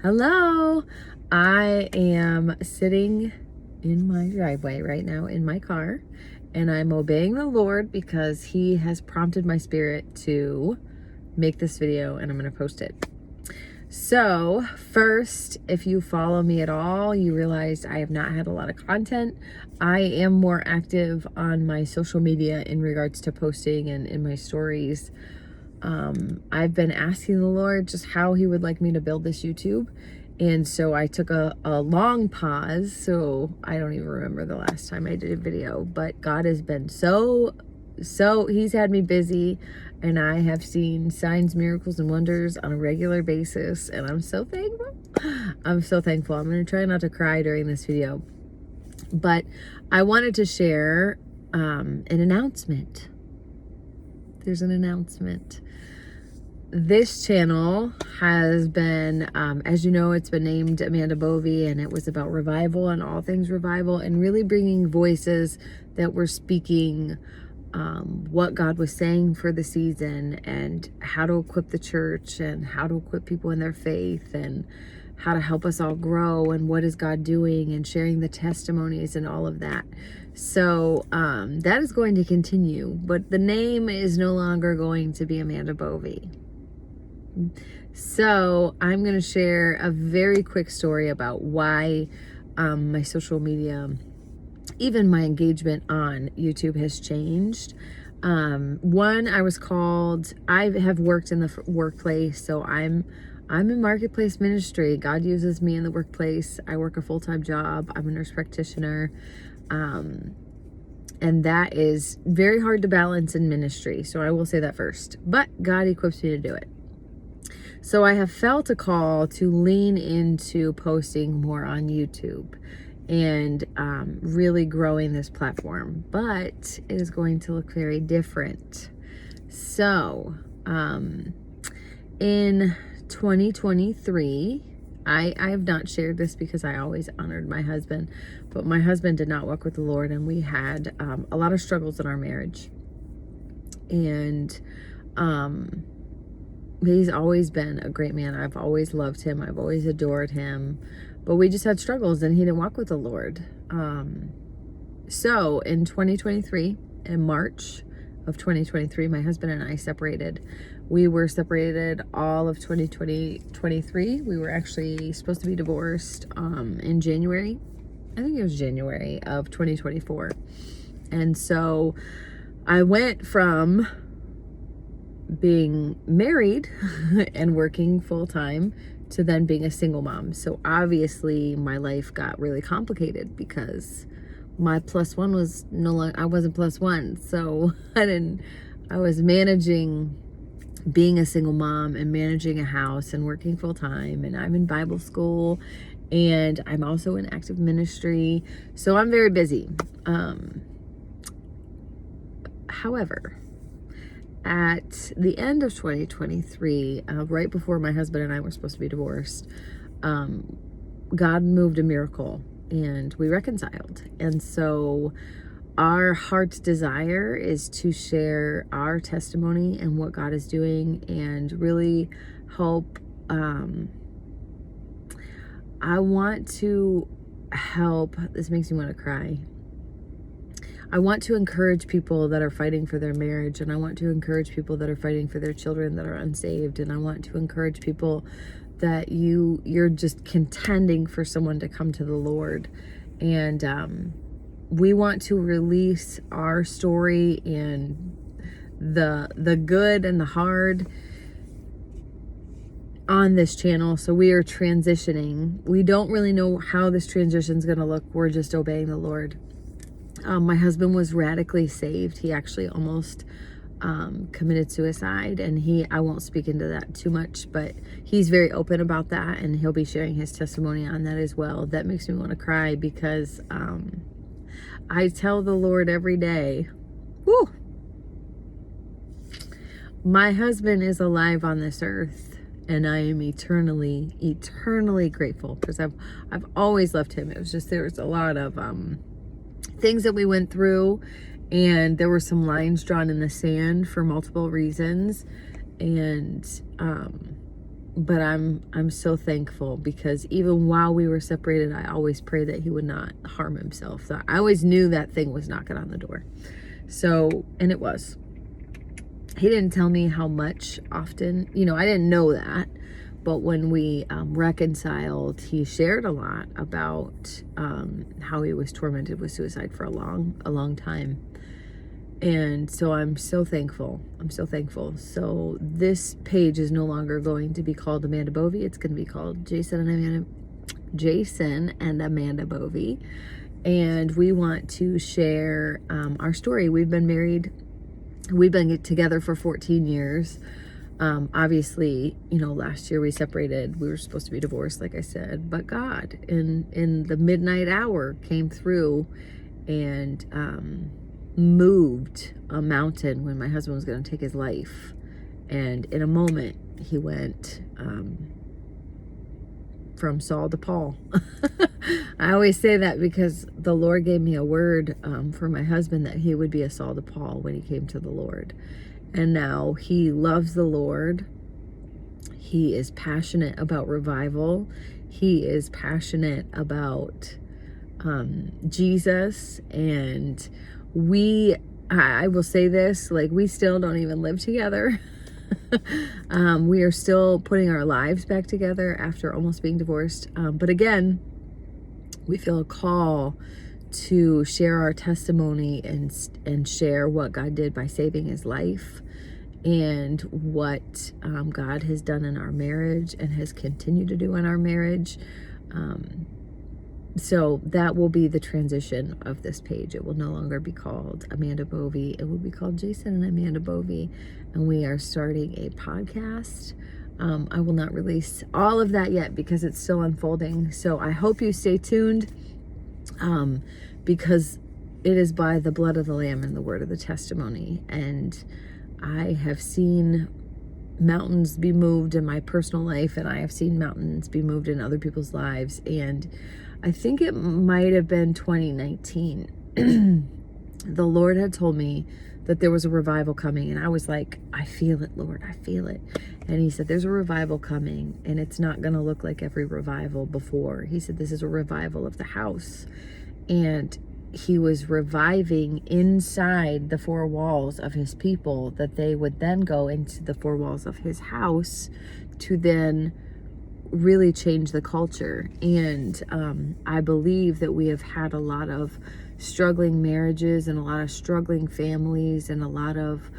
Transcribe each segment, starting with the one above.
Hello. I am sitting in my driveway right now in my car, and I'm obeying the Lord because He has prompted my spirit to make this video, and I'm going to post it. So, first, if you follow me at all, you realize I have not had a lot of content. I am more active on my social media in regards to posting and in my stories. I've been asking the Lord just how He would like me to build this YouTube. And so I took a long pause. So I don't even remember the last time I did a video, but God has been so He's had me busy, and I have seen signs, miracles, and wonders on a regular basis. And I'm so thankful. I'm so thankful. I'm going to try not to cry during this video, but I wanted to share an announcement. There's an announcement. This channel has been, as you know, it's been named Amanda Bovey, and it was about revival and all things revival, and really bringing voices that were speaking what God was saying for the season, and how to equip the church, and how to equip people in their faith, and how to help us all grow, and what is God doing, and sharing the testimonies and all of that. So that is going to continue, but the name is no longer going to be Amanda Bovey. So I'm going to share a very quick story about why my social media, even my engagement on YouTube, has changed. One, I was called, I have worked in the workplace, so I'm in marketplace ministry. God uses me in the workplace. I work a full-time job. I'm a nurse practitioner. And that is very hard to balance in ministry. So I will say that first, but God equips me to do it. So I have felt a call to lean into posting more on YouTube and really growing this platform, but it is going to look very different. So in 2023, I have not shared this because I always honored my husband, but my husband did not walk with the Lord, and we had a lot of struggles in our marriage. And he's always been a great man. I've always loved him. I've always adored him. But we just had struggles, and he didn't walk with the Lord. So in 2023, in March of 2023, my husband and I separated. We were separated all of 2023. We were actually supposed to be divorced in January. I think it was January of 2024. And so I went from being married and working full-time to then being a single mom. So obviously my life got really complicated because my plus one was no longer, I wasn't plus one. So I was managing being a single mom and managing a house and working full-time, and I'm in Bible school, and I'm also in active ministry. So I'm very busy. However, at the end of 2023, right before my husband and I were supposed to be divorced, God moved a miracle and we reconciled. And so our heart's desire is to share our testimony and what God is doing, and really help. I want to help. This makes me want to cry. I want to encourage people that are fighting for their marriage, and I want to encourage people that are fighting for their children that are unsaved, and I want to encourage people that you're just contending for someone to come to the Lord. And we want to release our story and the good and the hard on this channel. So we are transitioning. We don't really know how this transition is going to look. We're just obeying the Lord. My husband was radically saved. He actually almost committed suicide, and I won't speak into that too much, but he's very open about that, and he'll be sharing his testimony on that as well. That makes me want to cry because I tell the Lord every day, whoo, my husband is alive on this earth, and I am eternally grateful, because I've always loved him. It was just, there was a lot of things that we went through, and there were some lines drawn in the sand for multiple reasons, and but I'm so thankful, because even while we were separated, I always prayed that he would not harm himself. So I always knew that thing was knocking on the door. So, and it was. He didn't tell me how much often, I didn't know that. But when we reconciled, he shared a lot about how he was tormented with suicide for a long time. And so I'm so thankful. I'm so thankful. So this page is no longer going to be called Amanda Bovey. It's going to be called Jason and Amanda Bovey. And we want to share our story. We've been married. We've been together for 14 years. Obviously, last year we separated. We were supposed to be divorced, like I said, but God in the midnight hour came through and moved a mountain when my husband was going to take his life. And in a moment, he went from Saul to Paul. I always say that because the Lord gave me a word for my husband that he would be a Saul to Paul when he came to the Lord. And now he loves the Lord. He is passionate about revival. He is passionate about Jesus. And I will say this, like, we still don't even live together. We are still putting our lives back together after almost being divorced. But again, we feel a call to share our testimony and share what God did by saving his life, and what God has done in our marriage and has continued to do in our marriage. So that will be the transition of this page. It will no longer be called Amanda Bovey. It will be called Jason and Amanda Bovey. And we are starting a podcast. I will not release all of that yet because it's still unfolding. So I hope you stay tuned, because it is by the blood of the Lamb and the word of the testimony. And I have seen mountains be moved in my personal life, and I have seen mountains be moved in other people's lives. And I think it might have been 2019. The Lord had told me that there was a revival coming, and I was like, I feel it, Lord, I feel it. And he said, there's a revival coming, and it's not going to look like every revival before. He said, this is a revival of the house. And he was reviving inside the four walls of his people, that they would then go into the four walls of his house to then really change the culture. And I believe that we have had a lot of struggling marriages and a lot of struggling families and a lot of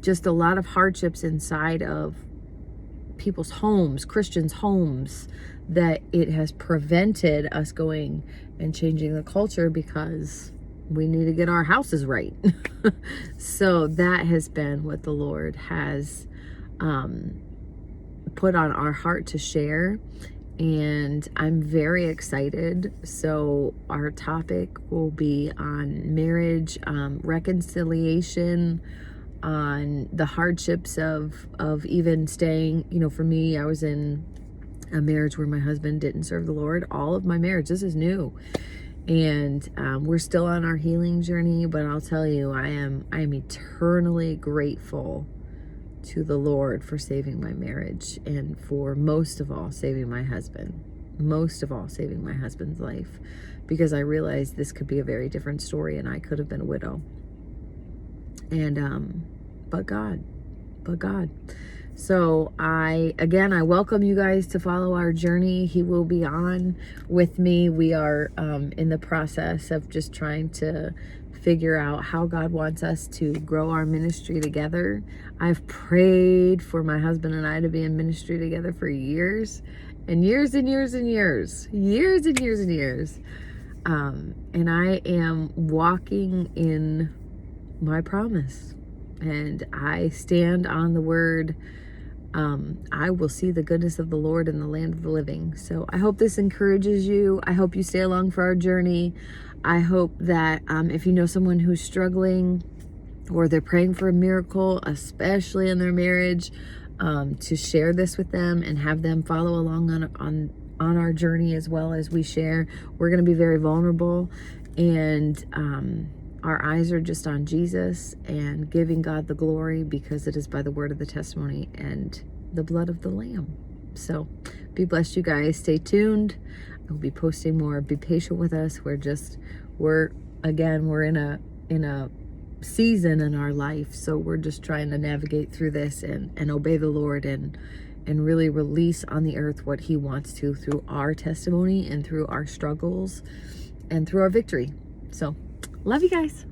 just a lot of hardships inside of people's homes, Christians' homes, that it has prevented us going and changing the culture because we need to get our houses right. So that has been what the Lord has put on our heart to share. And I'm very excited. So our topic will be on marriage, reconciliation, on the hardships of even staying. For me, I was in a marriage where my husband didn't serve the Lord. All of my marriage, this is new. And we're still on our healing journey, but I'll tell you, I am eternally grateful to the Lord for saving my marriage, and for most of all saving my husband's life, because I realized this could be a very different story and I could have been a widow. And but God. So I welcome you guys to follow our journey. He will be on with me. We are in the process of just trying to figure out how God wants us to grow our ministry together. I've prayed for my husband and I to be in ministry together for years and years and years and years. And I am walking in my promise, and I stand on the word. I will see the goodness of the Lord in the land of the living. So I hope this encourages you. I hope you stay along for our journey. I hope that if you know someone who's struggling, or they're praying for a miracle, especially in their marriage, to share this with them and have them follow along on our journey as well as we share. We're going to be very vulnerable, and our eyes are just on Jesus and giving God the glory, because it is by the word of the testimony and the blood of the Lamb. So be blessed, you guys. Stay tuned. I'll be posting more. Be patient with us. We're in a season in our life, so we're just trying to navigate through this and obey the Lord and really release on the earth what he wants to through our testimony and through our struggles and through our victory. So love you guys.